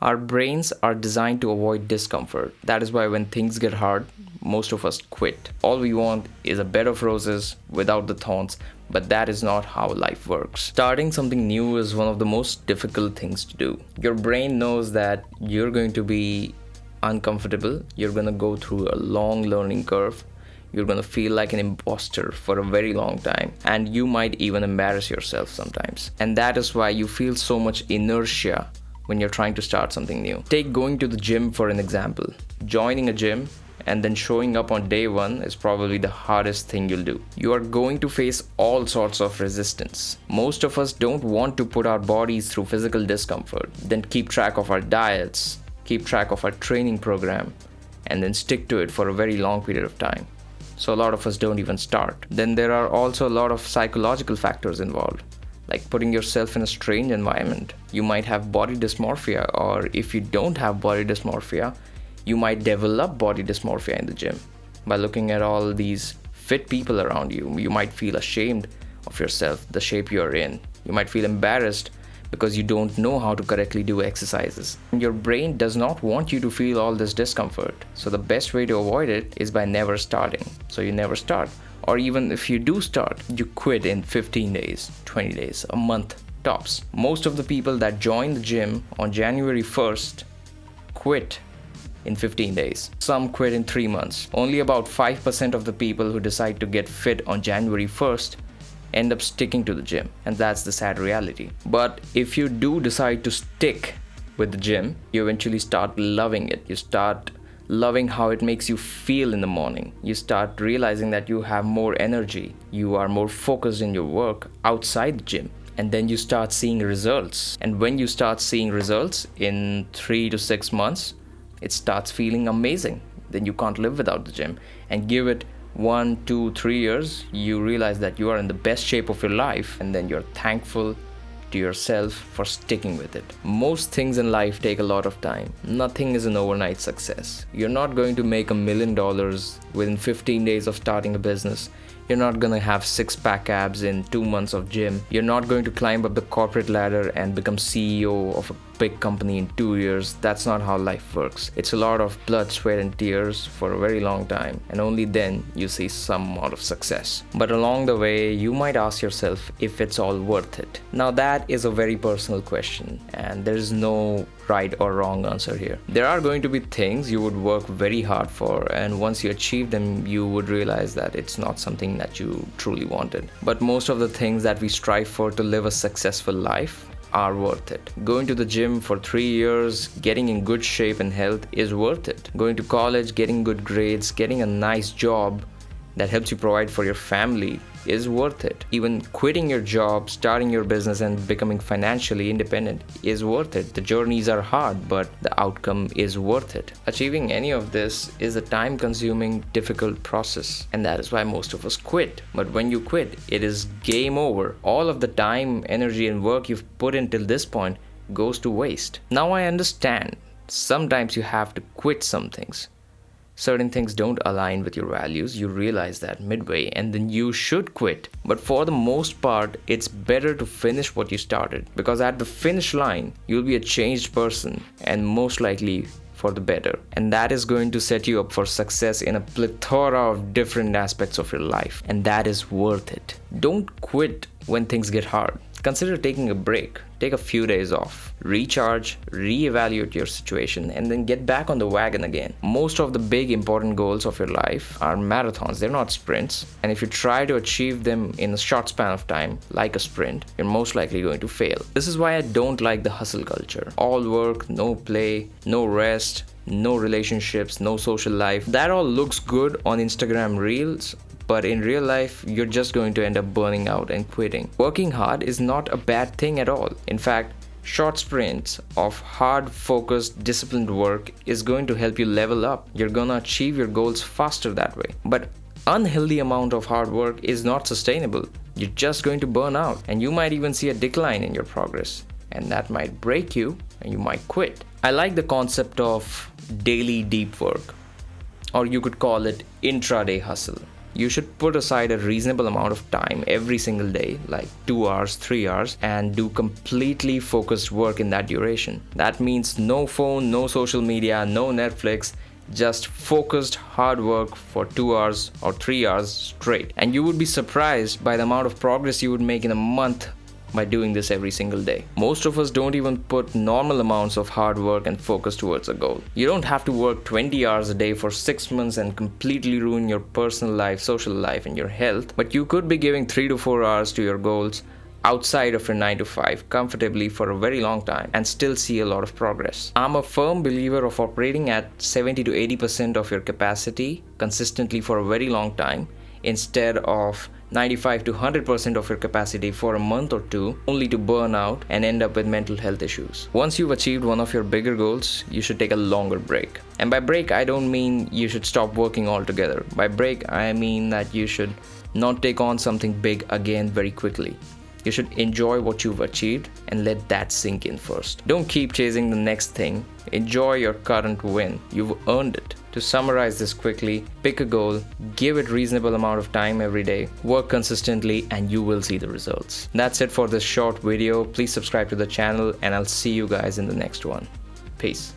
Our brains are designed to avoid discomfort. That is why when things get hard, most of us quit. All we want is a bed of roses without the thorns, but that is not how life works. Starting something new is one of the most difficult things to do. Your brain knows that you're going to be uncomfortable, you're going to go through a long learning curve, you're going to feel like an imposter for a very long time, and you might even embarrass yourself sometimes. And that is why you feel so much inertia when you're trying to start something new. Take going to the gym for an example. Joining a gym and then showing up on day one is probably the hardest thing you'll do. You are going to face all sorts of resistance. Most of us don't want to put our bodies through physical discomfort, then keep track of our diets, keep track of our training program, and then stick to it for a very long period of time. So a lot of us don't even start. Then there are also a lot of psychological factors involved, like putting yourself in a strange environment. You might have body dysmorphia, or if you don't have body dysmorphia, you might develop body dysmorphia in the gym. By looking at all these fit people around you, you might feel ashamed of yourself, the shape you're in. You might feel embarrassed because you don't know how to correctly do exercises. And your brain does not want you to feel all this discomfort. So the best way to avoid it is by never starting. So you never start. Or even if you do start, you quit in 15 days, 20 days, a month tops. Most of the people that join the gym on January 1st quit in 15 days. Some quit in 3 months. Only about 5% of the people who decide to get fit on January 1st end up sticking to the gym, and that's the sad reality. But if you do decide to stick with the gym, you eventually start loving it. You start loving how it makes you feel in the morning. You start realizing that you have more energy, you are more focused in your work outside the gym, and then you start seeing results. And when you start seeing results in 3 to 6 months, it starts feeling amazing. Then you can't live without the gym. And give it 1, 2, 3 years, you realize that you are in the best shape of your life, and then you're thankful to yourself for sticking with it. Most things in life take a lot of time. Nothing is an overnight success. You're not going to make $1 million within 15 days of starting a business. You're not going to have six-pack abs in 2 months of gym. You're not going to climb up the corporate ladder and become CEO of a big company in 2 years. That's not how life works. It's a lot of blood, sweat, and tears for a very long time, and only then you see some amount of success. But along the way, you might ask yourself if it's all worth it. Now that is a very personal question, and there is no right or wrong answer here. There are going to be things you would work very hard for, and once you achieve them, you would realize that it's not something that you truly wanted. But most of the things that we strive for to live a successful life are worth it. Going to the gym for 3 years, getting in good shape and health is worth it. Going to college, getting good grades, getting a nice job that helps you provide for your family is worth it. Even quitting your job, starting your business, and becoming financially independent is worth it. The journeys are hard, but the outcome is worth it. Achieving any of this is a time-consuming, difficult process, and that is why most of us quit. But when you quit, it is game over. All of the time, energy, and work you've put in till this point goes to waste. Now I understand. Sometimes you have to quit some things. Certain things don't align with your values, you realize that midway, and then you should quit. But for the most part, it's better to finish what you started, because at the finish line, you'll be a changed person, and most likely for the better. And that is going to set you up for success in a plethora of different aspects of your life, and that is worth it. Don't quit when things get hard. Consider taking a break. Take a few days off. Recharge, reevaluate your situation, and then get back on the wagon again. Most of the big important goals of your life are marathons. They're not sprints. And if you try to achieve them in a short span of time, like a sprint, you're most likely going to fail. This is why I don't like the hustle culture. All work, no play, no rest, no relationships, no social life. That all looks good on Instagram Reels, but in real life, you're just going to end up burning out and quitting. Working hard is not a bad thing at all. In fact, short sprints of hard, focused, disciplined work is going to help you level up. You're gonna achieve your goals faster that way. But unhealthy amount of hard work is not sustainable. You're just going to burn out, and you might even see a decline in your progress. And that might break you, and you might quit. I like the concept of daily deep work, or you could call it intraday hustle. You should put aside a reasonable amount of time every single day, like 2 hours, 3 hours, and do completely focused work in that duration. That means no phone, no social media, no Netflix, just focused hard work for 2 hours or 3 hours straight. And you would be surprised by the amount of progress you would make in a month by doing this every single day. Most of us don't even put normal amounts of hard work and focus towards a goal. You don't have to work 20 hours a day for 6 months and completely ruin your personal life, social life, and your health, but you could be giving 3 to 4 hours to your goals outside of your 9 to 5 comfortably for a very long time and still see a lot of progress. I'm a firm believer of operating at 70 to 80% of your capacity consistently for a very long time instead of 95 to 100% of your capacity for a month or two, only to burn out and end up with mental health issues. Once you've achieved one of your bigger goals, you should take a longer break. And by break, I don't mean you should stop working altogether. By break, I mean that you should not take on something big again very quickly. You should enjoy what you've achieved and let that sink in first. Don't keep chasing the next thing. Enjoy your current win. You've earned it. To summarize this quickly, pick a goal, give it reasonable amount of time every day, work consistently, and you will see the results. That's it for this short video. Please subscribe to the channel and I'll see you guys in the next one. Peace.